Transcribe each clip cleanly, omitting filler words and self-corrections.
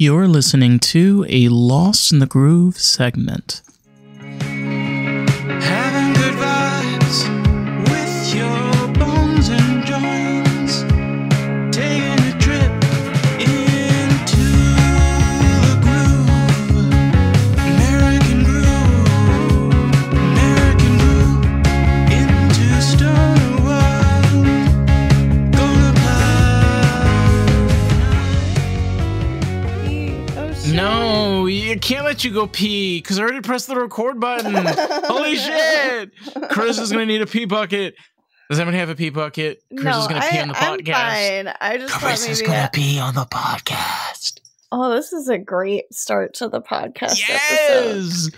You're listening to a Lost in the Groove segment. Having good vibes with your bones and joints. Taking a trip into the groove. American groove into stoner world. Gonna No, you can't let you go pee because I already pressed the record button. Holy shit! Karissa's gonna need a pee bucket. Does anybody have a pee bucket? Karissa's gonna pee on the podcast. I'm fine. I just thought Karissa's maybe gonna pee on the podcast. Oh, this is a great start to the podcast episode. Yes!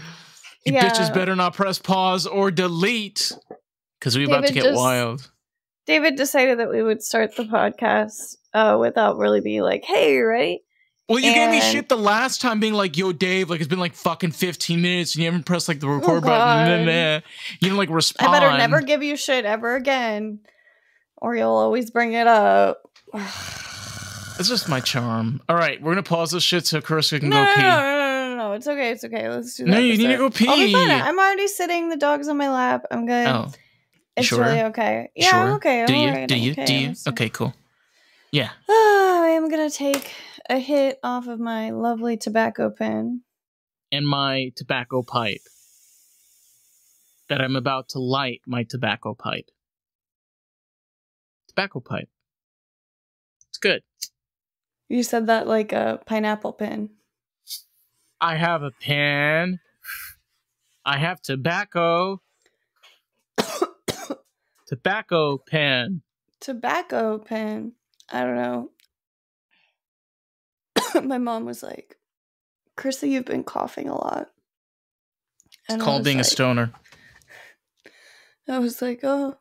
You Yeah. bitches better not press pause or delete because we're about to get wild. David decided that we would start the podcast without really being like, hey, right? Well, you gave me shit the last time being like, yo, Dave, like, it's been like fucking 15 minutes and you haven't pressed like the record button. And then, you didn't like respond. I better never give you shit ever again or you'll always bring it up. It's just my charm. All right, we're going to pause this shit so Karissa can go pee. No. It's okay. It's okay. Let's do that. No, you need to go pee. I'll be fine. I'm already sitting. The dog's on my lap. I'm good. Oh, it's sure? really okay. Yeah, Sure? I'm okay. Do I'm you? alright. Do I'm you? okay. Do you? Okay, cool. Yeah. I'm going to take a hit off of my lovely tobacco pen. And my tobacco pipe. That I'm about to light my tobacco pipe. Tobacco pipe. It's good. You said that like a pineapple pen. I have a pen. I have tobacco. Tobacco pen. Tobacco pen. I don't know. My mom was like, Karissa, you've been coughing a lot. It's called being a stoner. I was like, oh.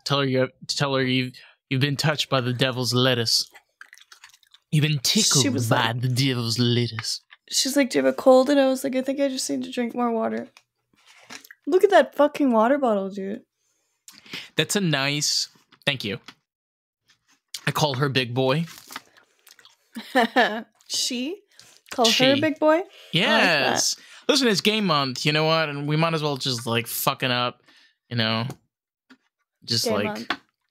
Tell her you've been touched by the devil's lettuce. You've been tickled by the devil's lettuce. She's like, do you have a cold? And I was like, I think I just need to drink more water. Look at that fucking water bottle, dude. That's a nice... Thank you. I call her Big Boy. She? Call her Big Boy? Yes. Listen, it's gay month, you know what? And we might as well just, like, fucking up, you know? Just, gay like... month.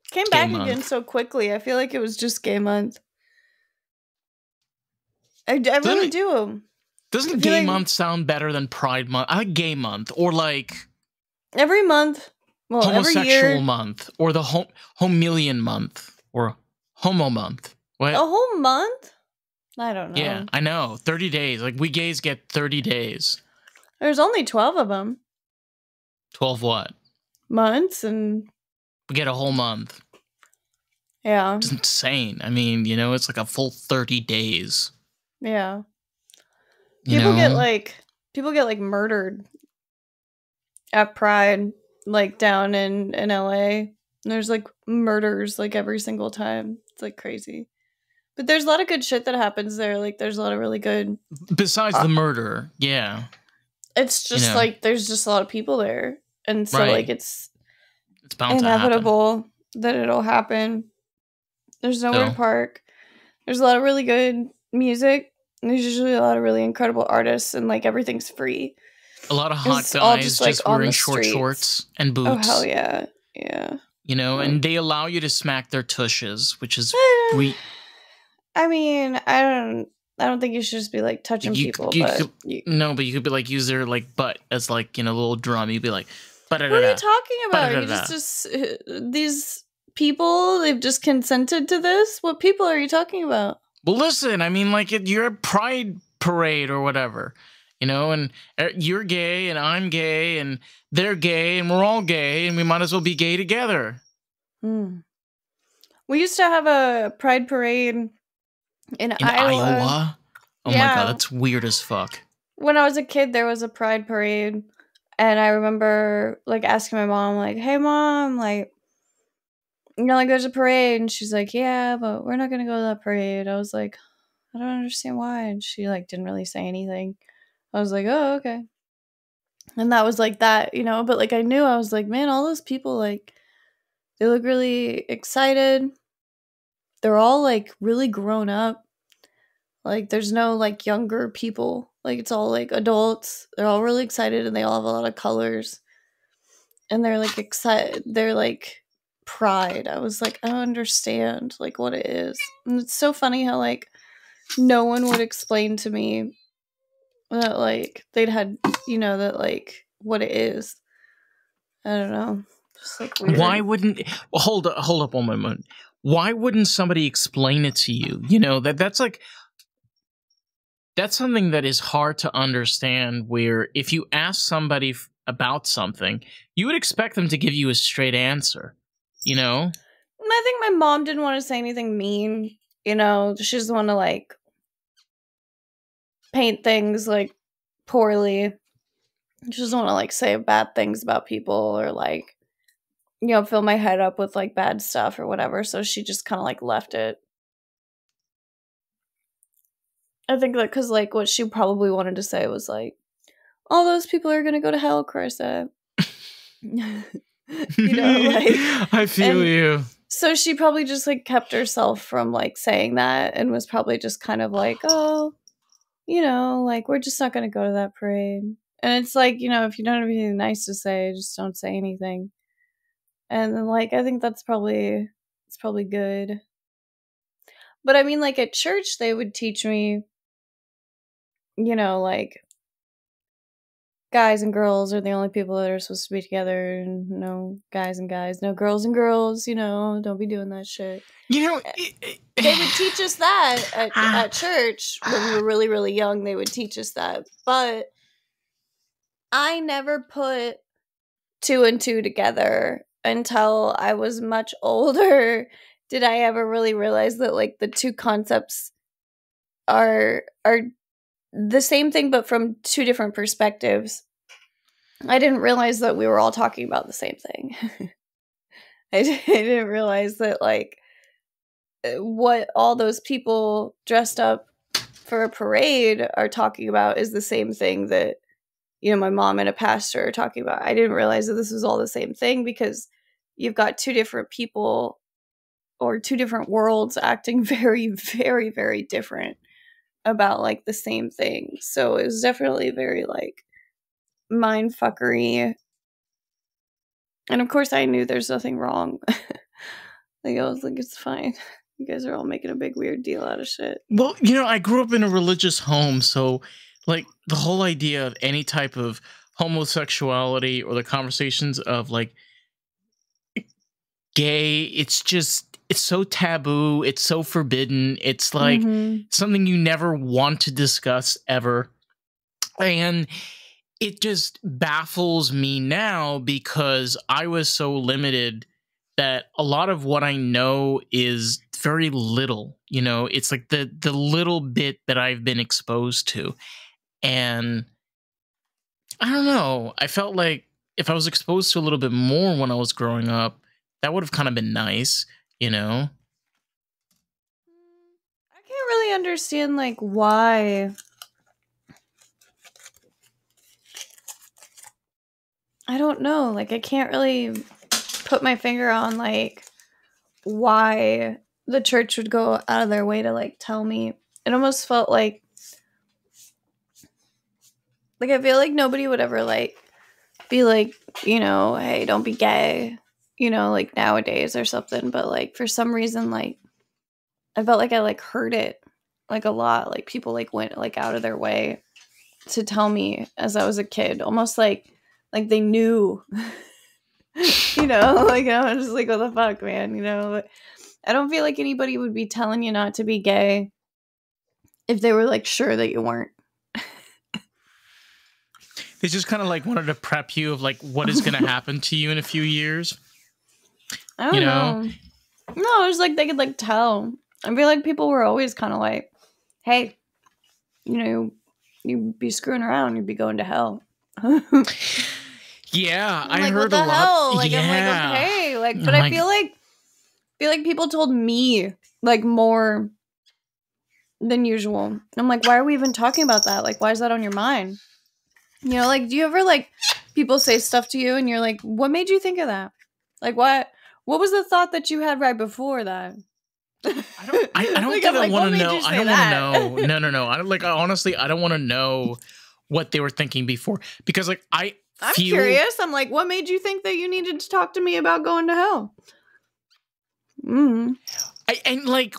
Came back again so quickly. I feel like it was just gay month. I really do. Doesn't gay month sound better than Pride month? I like gay month. Or, like... Every month. Well, homosexual every year. month. Or the homillion month. Or homo month. What? A whole month? I don't know. Yeah, I know. 30 days. Like, we gays get 30 days. There's only 12 of them. 12 what? Months, and... We get a whole month. Yeah. It's insane. I mean, you know, it's like a full 30 days. Yeah. People get like murdered at Pride, like down in LA. There's like murders like every single time. It's like crazy. But there's a lot of good shit that happens there. Like there's a lot of really good. Besides the murder, yeah. It's just like there's just a lot of people there, and so like it's bound inevitable that it'll happen. There's nowhere to park. There's a lot of really good music. There's usually a lot of really incredible artists, and like everything's free. A lot of hot guys just wearing short shorts and boots. Oh hell yeah, yeah. You know, and they allow you to smack their tushes, which is I mean, I don't think you should just be like touching people. But you could be like use their like butt as like, you know, a little drum. You'd be like, what are you talking about? You just these people, they've just consented to this. What people are you talking about? Well, listen, I mean, like you're a pride parade or whatever, you know, and you're gay and I'm gay and they're gay and we're all gay and we might as well be gay together. We used to have a pride parade in Iowa. Oh my god, that's weird as fuck. When I was a kid, there was a pride parade, and I remember like asking my mom, like, "Hey, mom, like, you know, like there's a parade," and she's like, "Yeah, but we're not gonna go to that parade." I was like, "I don't understand why," and she like didn't really say anything. I was like, "Oh, okay," and that was like that, you know. But like I knew, I was like, man, all those people, like, they look really excited. They're all like really grown up. Like, there's no, like, younger people. Like, it's all, like, adults. They're all really excited, and they all have a lot of colors. And they're, like, excited. They're, like, pride. I was like, I don't understand, like, what it is. And it's so funny how, like, no one would explain to me that, like, they'd had, you know, that, like, what it is. I don't know. Just, like, weird. Why wouldn't... Well, hold up one moment. Why wouldn't somebody explain it to you? You know, that's like... That's something that is hard to understand, where if you ask somebody about something, you would expect them to give you a straight answer, you know? I think my mom didn't want to say anything mean, you know? She doesn't want to, like, paint things, like, poorly. She doesn't want to, like, say bad things about people or, like, you know, fill my head up with, like, bad stuff or whatever. So she just kind of, like, left it. I think that because, like, what she probably wanted to say was, like, all those people are going to go to hell, Karissa. You know, like... I feel you. So she probably just, like, kept herself from, like, saying that and was probably just kind of like, oh, you know, like, we're just not going to go to that parade. And it's like, you know, if you don't have anything nice to say, just don't say anything. And then, like, I think it's probably good. But I mean, like, at church, they would teach me, you know, like, guys and girls are the only people that are supposed to be together, and no guys and guys, no girls and girls, you know, don't be doing that shit. You know, they would teach us that at church when we were really, really young. They would teach us that. But I never put 2 and 2 together until I was much older. Did I ever really realize that, like, the two concepts are the same thing, but from 2 different perspectives? I didn't realize that we were all talking about the same thing. I didn't realize that, like, what all those people dressed up for a parade are talking about is the same thing that, you know, my mom and a pastor are talking about. I didn't realize that this was all the same thing, because you've got 2 different people or 2 different worlds acting very, very, very different about, like, the same thing. So it was definitely very, like, mind fuckery. And of course I knew there's nothing wrong. Like, I was like, it's fine. You guys are all making a big weird deal out of shit. Well, you know, I grew up in a religious home, so, like, the whole idea of any type of homosexuality or the conversations of, like, gay, it's so taboo, it's so forbidden, it's like something you never want to discuss ever. And it just baffles me now, because I was so limited that a lot of what I know is very little. You know, it's like the little bit that I've been exposed to. And I don't know, I felt like if I was exposed to a little bit more when I was growing up, that would have kind of been nice, you know? I can't really understand, like, why. I don't know. Like, I can't really put my finger on, like, why the church would go out of their way to, like, tell me. It almost felt like I feel like nobody would ever, like, be like, you know, hey, don't be gay, you know, like, nowadays or something. But, like, for some reason, like, I felt like I, like, heard it, like, a lot. Like, people, like, went, like, out of their way to tell me as I was a kid, almost like they knew. You know, like, I'm just like, what the fuck, man, you know? But I don't feel like anybody would be telling you not to be gay if they were, like, sure that you weren't. They just kind of, like, wanted to prep you of, like, what is going to happen to you in a few years. I don't know. No, it was like they could, like, tell. I feel like people were always kind of like, hey, you know, you'd be screwing around, you'd be going to hell. Yeah, I like, heard what the a lot. Hell? Like, yeah. I'm like, okay, like, but I feel like people told me, like, more than usual. I'm like, why are we even talking about that? Like, why is that on your mind? You know, like, do you ever, like, people say stuff to you and you're like, what made you think of that? Like, what was the thought that you had right before that? I don't Like, think I'm I like, want what to made know. you I say don't that? want to know. No. Honestly, I don't want to know what they were thinking before, because like I'm curious. I'm like, what made you think that you needed to talk to me about going to hell? And like,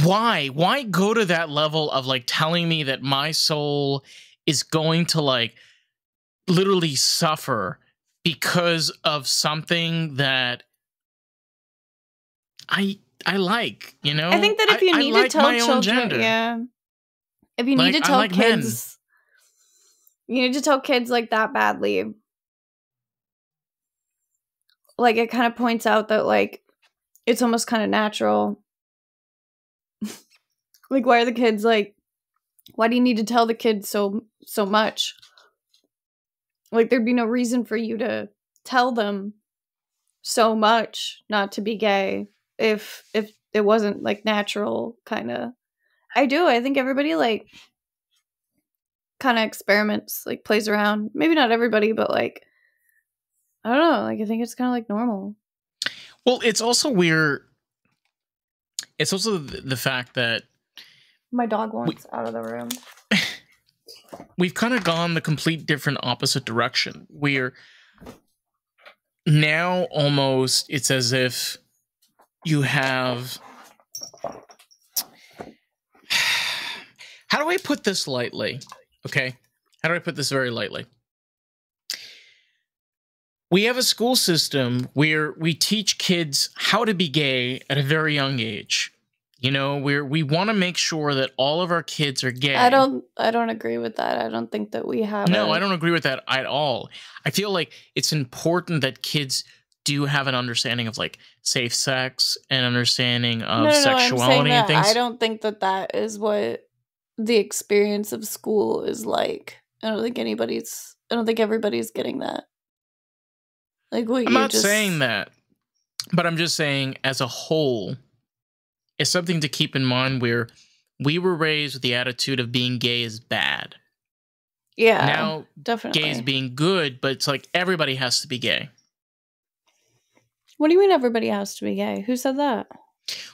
why go to that level of like telling me that my soul is going to like literally suffer because of something that I like, you know? I think that if you need to tell my own children, gender. yeah, if you Like, need to I tell like men. kids, you need to tell kids like that badly. Like, it kind of points out that like it's almost kind of natural. Like, why are the kids like? Why do you need to tell the kids so much? Like, there'd be no reason for you to tell them so much not to be gay if it wasn't like natural, kind of. I think everybody like kind of experiments, like plays around. Maybe not everybody, but like I don't know. Like, I think it's kind of like normal. Well, it's also weird. It's also the fact that My dog wants out of the room. we've kind of gone the complete different opposite direction. We're now almost, it's as if you have, how do I put this lightly? Okay. How do I put this very lightly? We have a school system where we teach kids how to be gay at a very young age. You know, we want to make sure that all of our kids are gay. I don't agree with that. I don't think that we have. No, I don't agree with that at all. I feel like it's important that kids do have an understanding of like safe sex and understanding of sexuality and things. I don't think that is what the experience of school is like. I don't think everybody's getting that. Like, what I'm not saying that, but I'm just saying as a whole, it's something to keep in mind where we were raised with the attitude of being gay is bad. Yeah, now definitely. Gay is being good, but it's like everybody has to be gay. What do you mean everybody has to be gay? Who said that?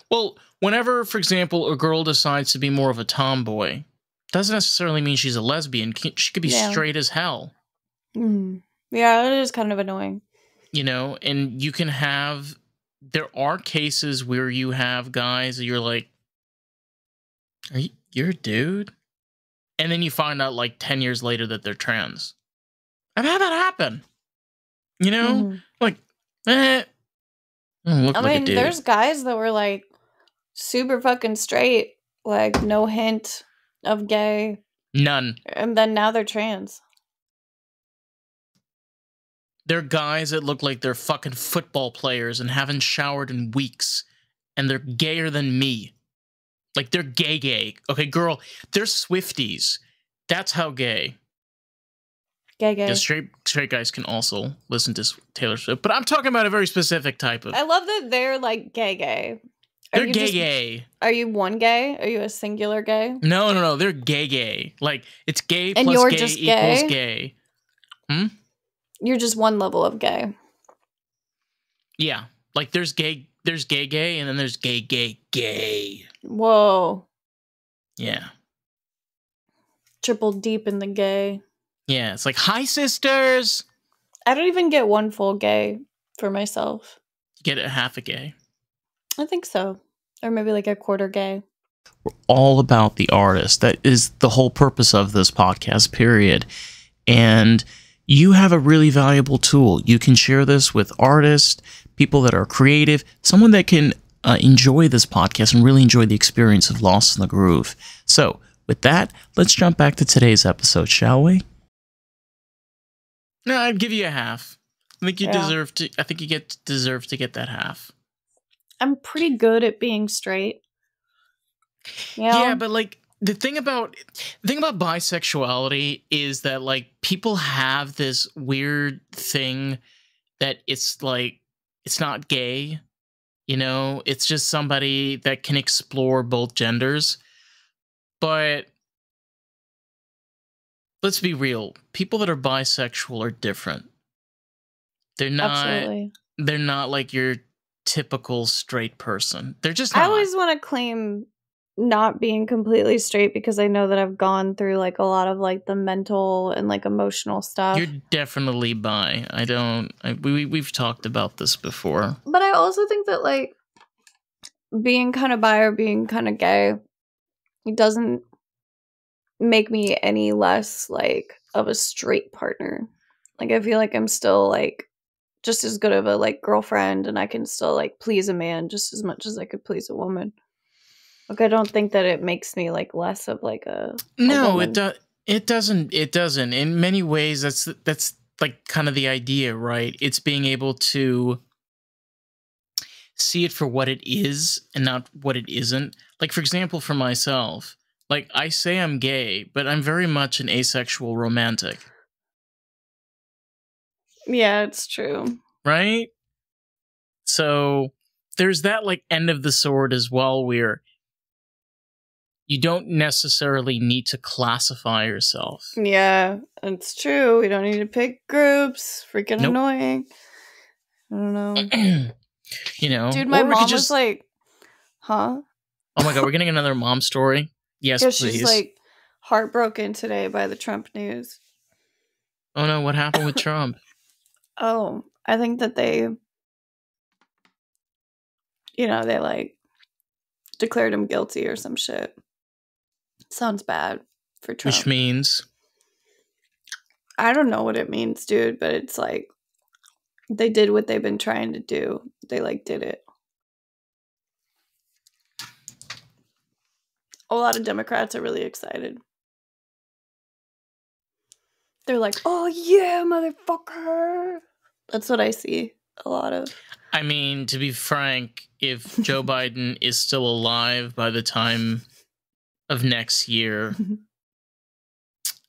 Well, whenever, for example, a girl decides to be more of a tomboy, doesn't necessarily mean she's a lesbian. She could be straight as hell. Yeah, it is kind of annoying. You know, and you can have, there are cases where you have guys that you're like, you're a dude? And then you find out like 10 years later that they're trans. I've had that happen. You know? Like, I mean, there's guys that were like super fucking straight, like no hint of gay. None. And then now they're trans. They're guys that look like they're fucking football players and haven't showered in weeks. And they're gayer than me. Like, they're gay. Okay, girl, they're Swifties. That's how gay. Gay. Just straight guys can also listen to Taylor Swift. But I'm talking about a very specific type of... I love that they're like gay. They're gay. Are you one gay? Are you a singular gay? No. They're gay. Like, it's gay and plus you're gay just equals gay. You're just one level of gay. Yeah. Like, there's gay, and then there's gay. Whoa. Yeah. Triple deep in the gay. Yeah, it's like, hi, sisters. I don't even get one full gay for myself. You get a half a gay. I think so. Or maybe like a quarter gay. We're all about the artist. That is the whole purpose of this podcast, period. And you have a really valuable tool. You can share this with artists, people that are creative, someone that can enjoy this podcast and really enjoy the experience of Lost in the Groove. So, with that, let's jump back to today's episode, shall we? No, I'd give you a half. I think you deserve to. I think you deserve to get that half. I'm pretty good at being straight. Yeah, but like the thing about bisexuality is that like people have this weird thing that it's like it's not gay, you know, it's just somebody that can explore both genders. But let's be real, people that are bisexual are different. They're not. Absolutely. They're not like your typical straight person. They're just I not. always want to claim not being completely straight because I know that I've gone through like a lot of like the mental and like emotional stuff. You're definitely bi. We've talked about this before. But I also think that like being kind of bi or being kind of gay, it doesn't make me any less like of a straight partner. Like I feel like I'm still like just as good of a like girlfriend, and I can still like please a man just as much as I could please a woman. Like I don't think that it makes me like less of like a woman. It doesn't. It doesn't. In many ways, that's like kind of the idea, right? It's being able to see it for what it is and not what it isn't. Like, for example, for myself, like I say I'm gay, but I'm very much an asexual romantic. Yeah, it's true. Right? So there's that like end of the sword as well, where you don't necessarily need to classify yourself. Yeah, it's true. We don't need to pick groups. Freaking annoying. I don't know. You know, dude, my mom was like, huh? Oh my god, we're getting another mom story. Yes, please. She's like heartbroken today by the Trump news. Oh no, what happened with Trump? Oh, I think that they like declared him guilty or some shit. Sounds bad for Trump. Which means? I don't know what it means, dude, but it's like they did what they've been trying to do. They like did it. A lot of Democrats are really excited. They're like, oh yeah, motherfucker. That's what I see a lot of. I mean, to be frank, if Joe Biden is still alive by the time of next year,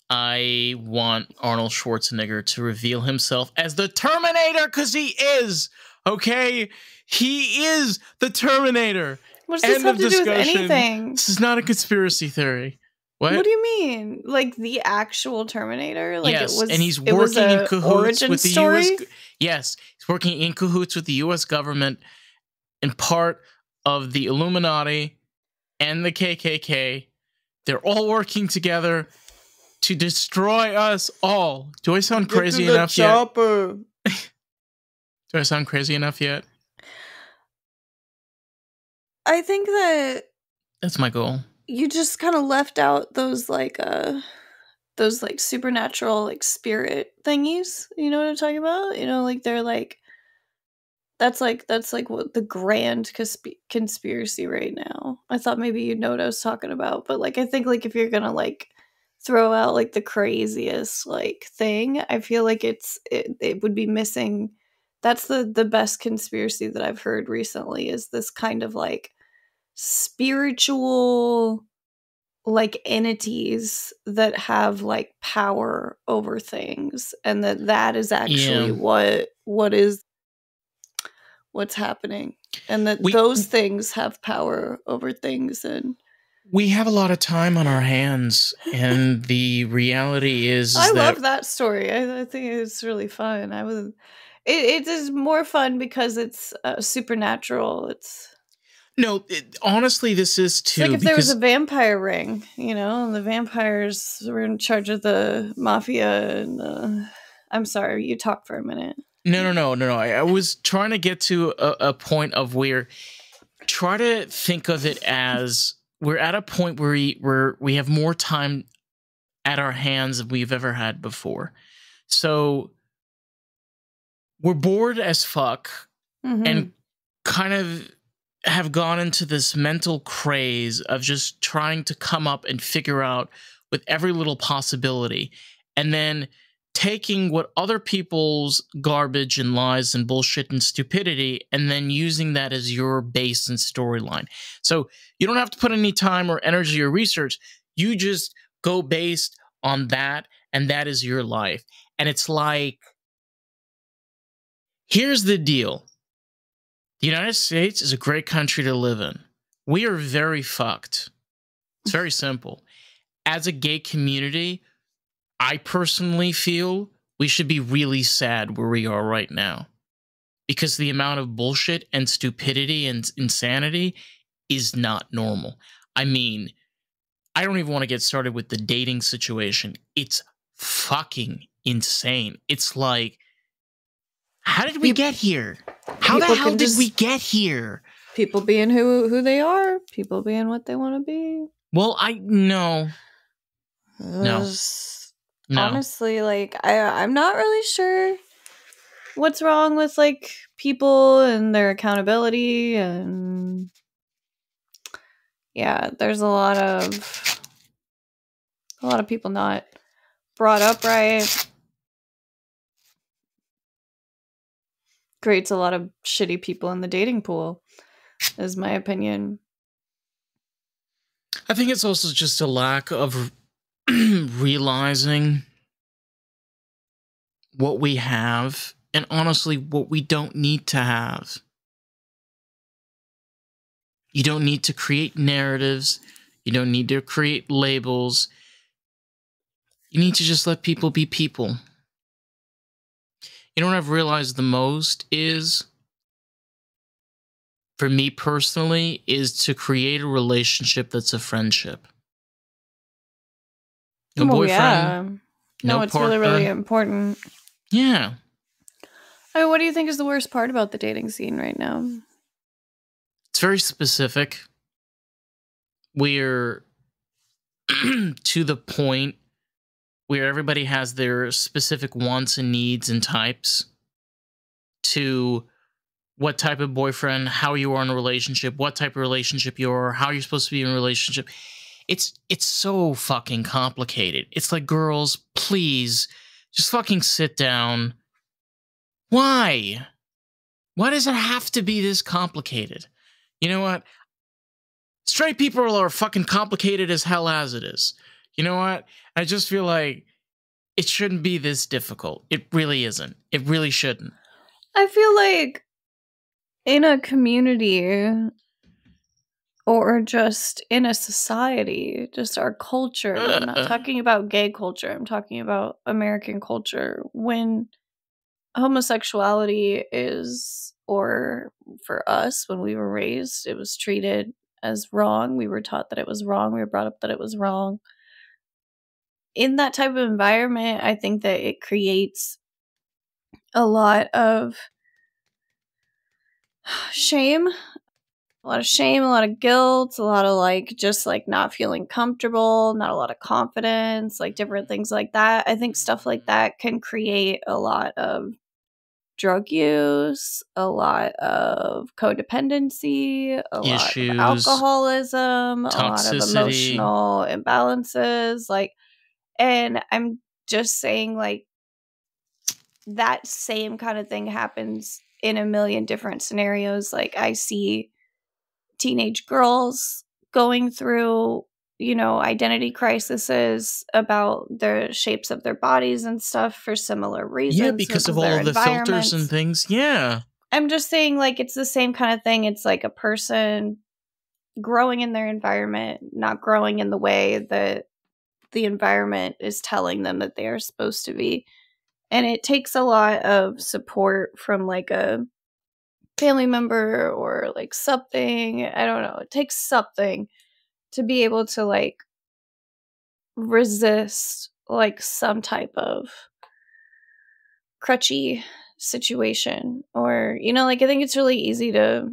I want Arnold Schwarzenegger to reveal himself as the Terminator, because he is, okay? He is the Terminator. What does this have to do with anything? This is not a conspiracy theory. What do you mean? Like the actual Terminator? Like yes, it was, and he's working in cahoots with the story? U.S. Yes, he's working in cahoots with the U.S. government and part of the Illuminati and the KKK. They're all working together to destroy us all. Do I sound crazy enough yet? Do I sound crazy enough yet? I think that that's my goal. You just kind of left out those like supernatural like spirit thingies. You know what I'm talking about? You know, like they're like that's like what the grand conspiracy right now. I thought maybe you'd know what I was talking about, but like I think like if you're gonna like throw out like the craziest like thing, I feel like it would be missing. That's the best conspiracy that I've heard recently is this kind of like spiritual like entities that have like power over things, and that is actually what's happening, and that those things have power over things. And we have a lot of time on our hands, and the reality is I love that story. I think it's really fun. It is more fun because it's supernatural. No, honestly, this is too. It's like if there was a vampire ring, you know, and the vampires were in charge of the mafia. And I'm sorry, you talk for a minute. No. I was trying to get to a point of where try to think of it as we're at a point where we have more time at our hands than we've ever had before. So we're bored as fuck and kind of have gone into this mental craze of just trying to come up and figure out with every little possibility, and then taking what other people's garbage and lies and bullshit and stupidity and then using that as your base and storyline. So you don't have to put any time or energy or research. You just go based on that, and that is your life. And it's like, here's the deal. The United States is a great country to live in. We are very fucked. It's very simple. As a gay community, I personally feel we should be really sad where we are right now. because the amount of bullshit and stupidity and insanity is not normal. I mean, I don't even want to get started with the dating situation. It's fucking insane. It's like, how did we get here? How the hell did we get here? People being who they are. People being what they want to be. Well, no. Honestly, like, I'm not really sure what's wrong with, like, people and their accountability, and yeah, there's a lot of people not brought up right. Creates a lot of shitty people in the dating pool, is my opinion. I think it's also just a lack of realizing what we have and honestly what we don't need to have. You don't need to create narratives. You don't need to create labels. You need to just let people be people. You know what I've realized the most is, for me personally, is to create a relationship that's a friendship. No boyfriend. Yeah. No, it's partner. Really, really important. Yeah. I mean, what do you think is the worst part about the dating scene right now? It's very specific. We're to the point where everybody has their specific wants and needs and types to what type of boyfriend, how you are in a relationship, what type of relationship you are, how you're supposed to be in a relationship. It's so fucking complicated. It's like, girls, please, just fucking sit down. Why? Why does it have to be this complicated? You know what? Straight people are fucking complicated as hell as it is. You know what? I just feel like it shouldn't be this difficult. It really isn't. It really shouldn't. I feel like in a community or just in a society, just our culture, I'm not talking about gay culture, I'm talking about American culture, when homosexuality is, or for us, when we were raised, it was treated as wrong. We were taught that it was wrong. We were brought up that it was wrong. In that type of environment, I think that it creates a lot of shame, a lot of guilt, a lot of like just like not feeling comfortable, not a lot of confidence, like different things like that. I think stuff like that can create a lot of drug use, a lot of codependency, a lot of alcoholism, toxicity, a lot of emotional imbalances, like, and I'm just saying, like, that same kind of thing happens in a million different scenarios. Like, I see teenage girls going through, you know, identity crises about the shapes of their bodies and stuff for similar reasons. Yeah, because of all of the filters and things. Yeah. I'm just saying, like, it's the same kind of thing. It's like a person growing in their environment, not growing in the way that the environment is telling them that they are supposed to be. And it takes a lot of support from like a family member or like something. I don't know. It takes something to be able to like resist like some type of crutchy situation, or, you know, like, I think it's really easy to,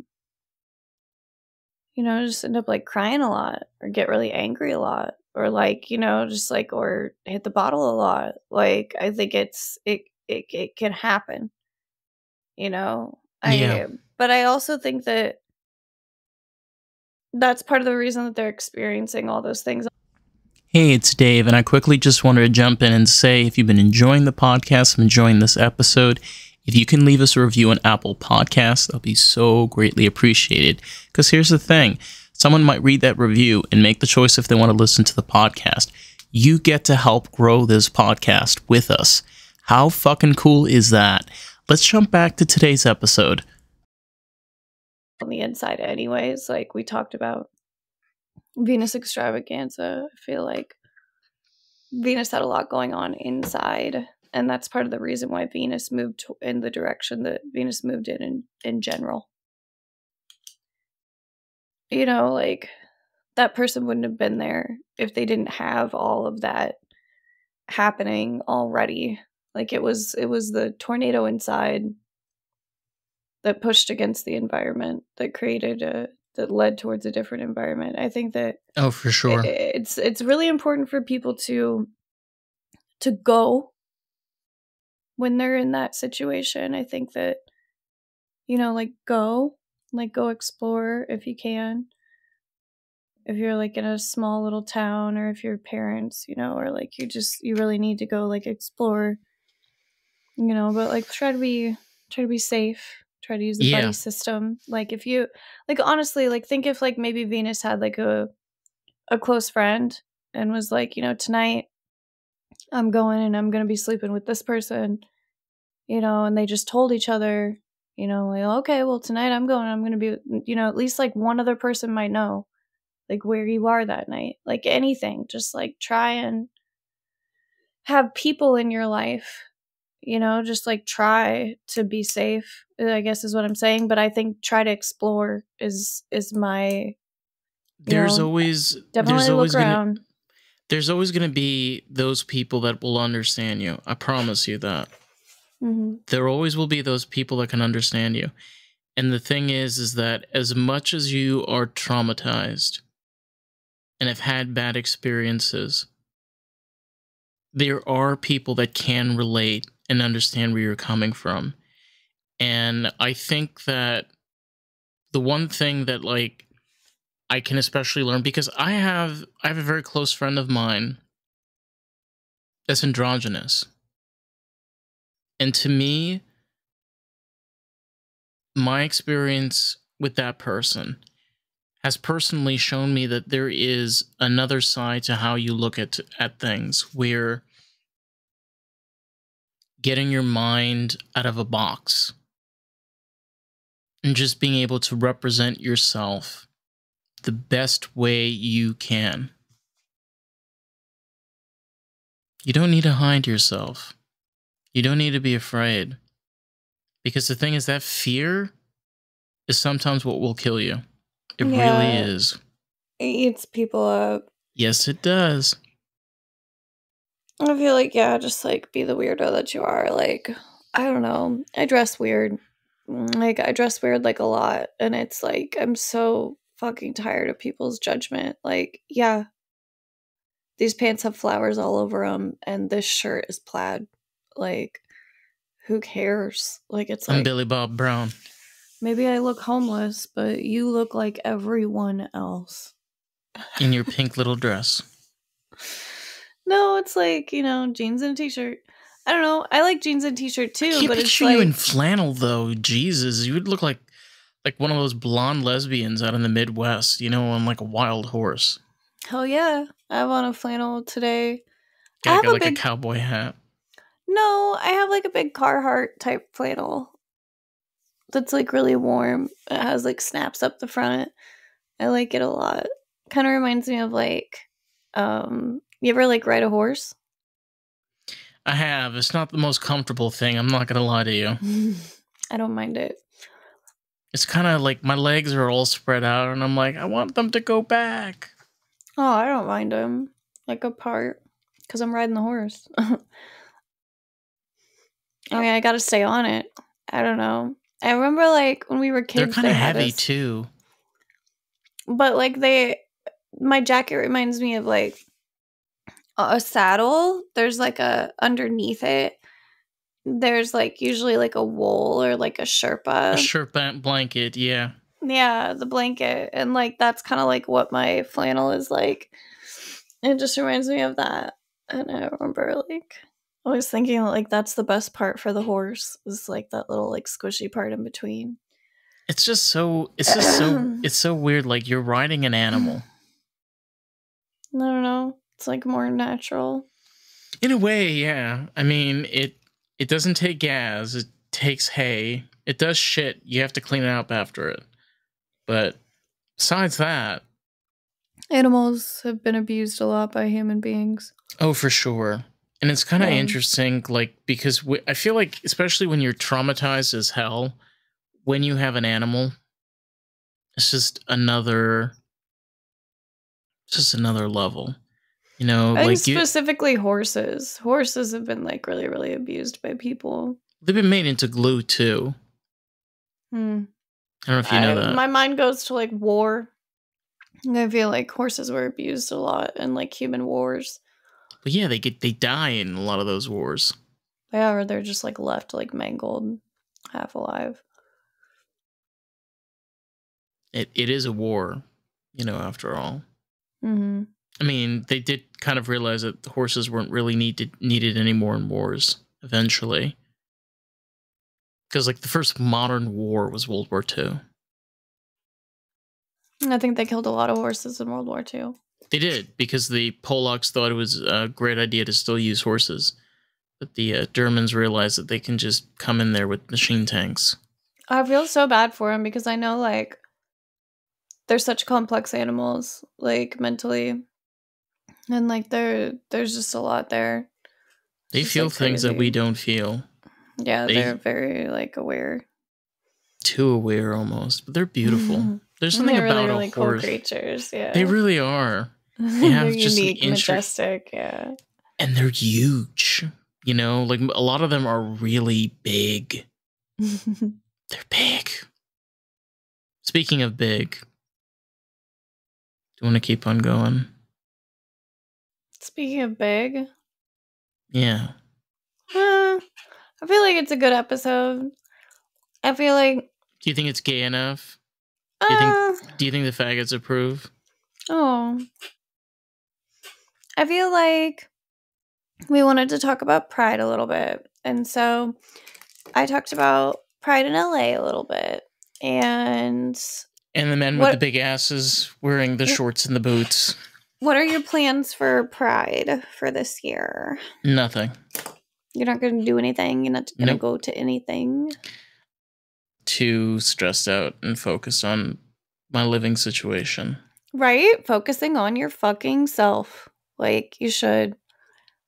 you know, just end up like crying a lot or get really angry a lot, or like, you know, just like, or hit the bottle a lot. Like, I think it can happen, you know. But I also think that that's part of the reason that they're experiencing all those things. Hey, it's Dave, and I quickly just wanted to jump in and say, if you've been enjoying the podcast and enjoying this episode, if you can leave us a review on Apple Podcasts, that'll be so greatly appreciated. Because here's the thing, someone might read that review and make the choice if they want to listen to the podcast. You get to help grow this podcast with us. How fucking cool is that? Let's jump back to today's episode. On the inside anyways, like we talked about Venus extravaganza, I feel like Venus had a lot going on inside And that's part of the reason why Venus moved in the direction that Venus moved in general. You know, like, that person wouldn't have been there if they didn't have all of that happening already. Like, it was the tornado inside that pushed against the environment, that that led towards a different environment. I think that for sure. It's really important for people to go when they're in that situation. I think that, you know, like, go explore if you can. If you're like in a small little town, or if your parents, you know, or like you really need to go like explore, you know, but like try to be safe, try to use the buddy system. Like, if you, like, honestly, like, think if like maybe Venus had like a close friend and was like, you know, tonight I'm going and I'm going to be sleeping with this person, you know, and they just told each other, you know, like, okay, well, tonight I'm going, I'm going to be, you know, at least like one other person might know like where you are that night. Like, anything, just like try and have people in your life, you know, just like try to be safe, I guess is what I'm saying. But I think try to explore is my, There's know, always definitely look around. There's always going to be those people that will understand you. I promise you that. Mm-hmm. There always will be those people that can understand you. And the thing is that as much as you are traumatized and have had bad experiences, there are people that can relate and understand where you're coming from. And I think that the one thing that, like, I can especially learn, because I have a very close friend of mine that's androgynous. And to me, my experience with that person has personally shown me that there is another side to how you look at things, where getting your mind out of a box and just being able to represent yourself the best way you can. You don't need to hide yourself. You don't need to be afraid. Because the thing is that fear is sometimes what will kill you. It really is. It eats people up. Yes, it does. I feel like, just like be the weirdo that you are. Like, I don't know. I dress weird. Like, I dress weird like a lot. And it's like, I'm so fucking tired of people's judgment. Like, yeah, these pants have flowers all over them and this shirt is plaid. Like, who cares? Like, it's like, I'm Billy Bob Brown. Maybe I look homeless, but you look like everyone else. In your pink little dress. No, it's like, you know, jeans and a t-shirt. I don't know. I like jeans and t-shirt too, I can't but it's picture like, you in flannel though. Jesus, you would look like one of those blonde lesbians out in the Midwest, you know, on like a wild horse. Hell yeah. I have on a flannel today. I got like a cowboy hat. No, I have like a big Carhartt type flannel that's like really warm. It has like snaps up the front. I like it a lot. Kind of reminds me of like, you ever like ride a horse? I have. It's not the most comfortable thing. I'm not going to lie to you. I don't mind it. It's kind of like my legs are all spread out and I'm like, I want them to go back. Oh, I don't mind them. Like apart. Because I'm riding the horse. I mean, I got to stay on it. I don't know. I remember like when we were kids. They're kind of heavy too. But like my jacket reminds me of like a saddle. There's like underneath it, there's like usually like a wool or like a Sherpa. A Sherpa blanket, yeah. Yeah, the blanket. And like that's kind of like what my flannel is like. It just reminds me of that. And I remember like always thinking like that's the best part for the horse, is like that little like squishy part in between. It's so weird. Like you're riding an animal. I don't know. It's like more natural. In a way, yeah. I mean, it doesn't take gas. It takes hay. It does shit. You have to clean it up after it. But besides that, animals have been abused a lot by human beings. Oh, for sure. And it's kind of interesting, like, because I feel like, especially when you're traumatized as hell, when you have an animal, it's just another level. You know, I think like specifically horses. Horses have been like really, really abused by people. They've been made into glue too. I don't know if you know that. My mind goes to like war. I feel like horses were abused a lot in like human wars. But yeah, they die in a lot of those wars. Yeah, or they're just like left like mangled, half alive. It is a war, you know, after all. Mm-hmm. I mean, they did kind of realize that the horses weren't really needed anymore in wars eventually. Because like the first modern war was World War II. I think they killed a lot of horses in World War II. They did, because the Polacks thought it was a great idea to still use horses. But the Germans realized that they can just come in there with machine tanks. I feel so bad for them because I know, like, they're such complex animals, like, mentally. And, like, there's just a lot there. They feel like things that we don't feel. Yeah, they're very, like, aware. Too aware, almost. But they're beautiful. There's something about really, a horse. Cool creatures, yeah. They really are. They have they're just unique, majestic, yeah. And they're huge. You know, like a lot of them are really big. They're big. Speaking of big, do you want to keep on going? Speaking of big? Yeah. I feel like it's a good episode. I feel like... Do you think it's gay enough? Do you think the faggots approve? Oh. I feel like we wanted to talk about Pride a little bit. And so I talked about Pride in LA a little bit. And the men with the big asses wearing the shorts and the boots. What are your plans for Pride for this year? Nothing. You're not going to do anything? You're not going to go to anything? Too stressed out and focused on my living situation. Right? Focusing on your fucking self. Like, you should.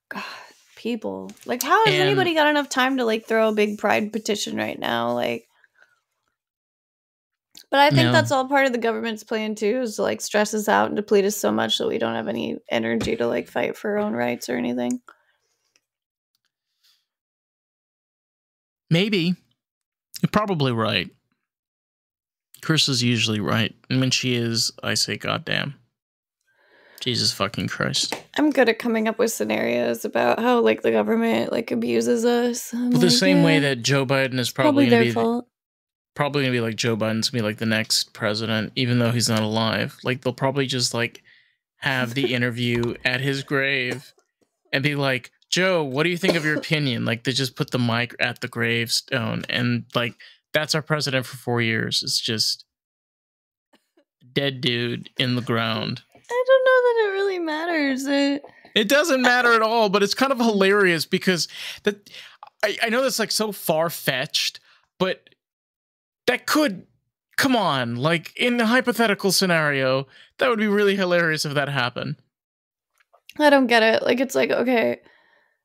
God, people. Like, how has anybody got enough time to, like, throw a big Pride petition right now? Like, but I think that's all part of the government's plan, too, is to, like, stress us out and deplete us so much that we don't have any energy to, like, fight for our own rights or anything. Maybe. You're probably right. Karissa's usually right. And when she is, I say, goddamn. Jesus fucking Christ. I'm good at coming up with scenarios about how, like, the government, like, abuses us. Well, the same way that Joe Biden is probably going to be... fault. Probably going to be like Joe Biden's going to be like the next president, even though he's not alive. Like, they'll probably just, like, have the interview at his grave and be like, Joe, what do you think of your opinion? Like, they just put the mic at the gravestone and, like, that's our president for 4 years. It's just a dead dude in the ground. I don't know that it really matters. It doesn't matter at all, but it's kind of hilarious because I know that's, like, so far-fetched, but that could, come on, like, in a hypothetical scenario, that would be really hilarious if that happened. I don't get it. Like, it's like, okay,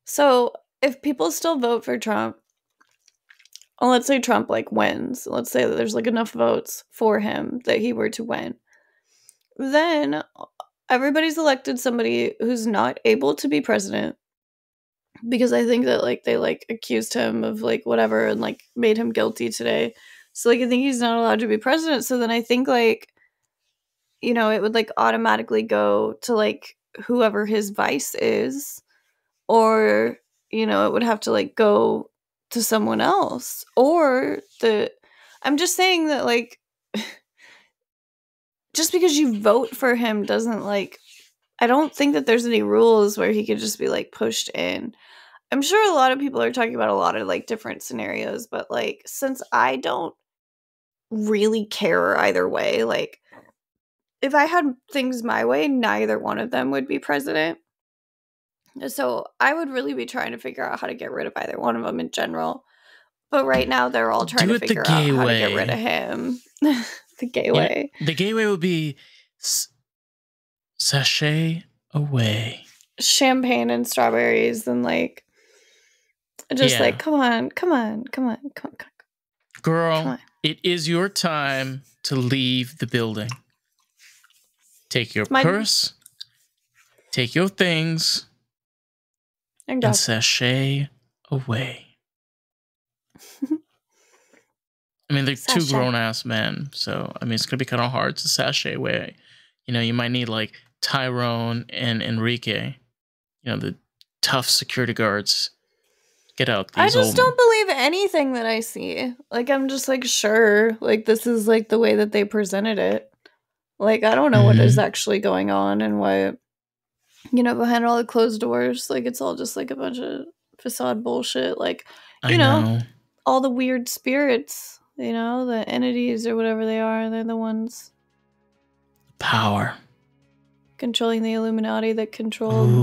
so if people still vote for Trump, well, let's say Trump, like, wins. Let's say that there's, like, enough votes for him that he were to win. Then everybody's elected somebody who's not able to be president because I think that, like, they, like, accused him of, like, whatever and, like, made him guilty today. So, like, I think he's not allowed to be president. So then I think, like, you know, it would, like, automatically go to, like, whoever his vice is. Or, you know, it would have to, like, go to someone else. Or I'm just saying that, like, just because you vote for him doesn't, like, I don't think that there's any rules where he could just be, like, pushed in. I'm sure a lot of people are talking about a lot of, like, different scenarios, but, like, since I don't really care either way, like, if I had things my way, neither one of them would be president. So I would really be trying to figure out how to get rid of either one of them in general. But right now, they're all trying to figure out how to get rid of him. The gay way. The gay way would be sashay away. champagne and strawberries and like just like come on. Girl, it is your time to leave the building. Take your purse, take your things, and sashay away. I mean, they're two grown-ass men, so, I mean, it's going to be kind of hard to sashay away. You know, you might need, like, Tyrone and Enrique, you know, the tough security guards. Get out these I just don't believe anything that I see. Like, I'm just, like, sure. Like, this is, like, the way that they presented it. Like, I don't know what is actually going on and what, you know, behind all the closed doors. Like, it's all just, like, a bunch of facade bullshit. Like, you know, all the weird spirits. You know, the entities or whatever they are, they're the ones. Power. Controlling the Illuminati that controlled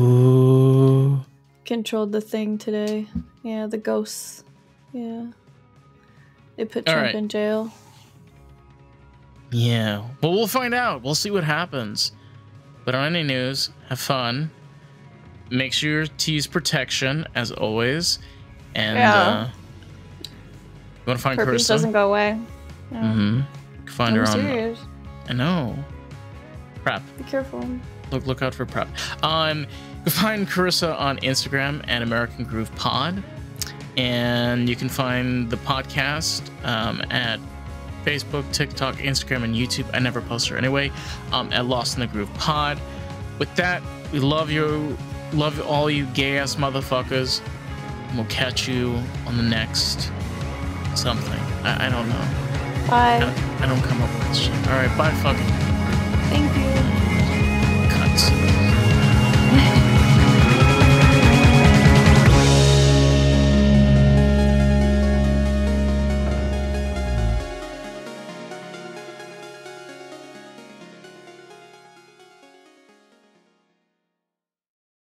the thing today. Yeah, the ghosts. Yeah. They put Trump in jail. Yeah. Well, we'll find out. We'll see what happens. But on any news, have fun. Make sure to use protection, as always. And, you want to find Herpes Karissa? Doesn't go away. Yeah. Mm-hmm. Find her on. Serious. I know. Prep. Be careful. Look out for prep. Find Karissa on Instagram at American Groove Pod, and you can find the podcast at Facebook, TikTok, Instagram, and YouTube. I never post her anyway. At Lost in the Groove Pod. With that, we love you. Love all you gay ass motherfuckers. And we'll catch you on the next. Something. I don't know. Bye. I don't come up with shit. Alright, bye fucking. Thank you.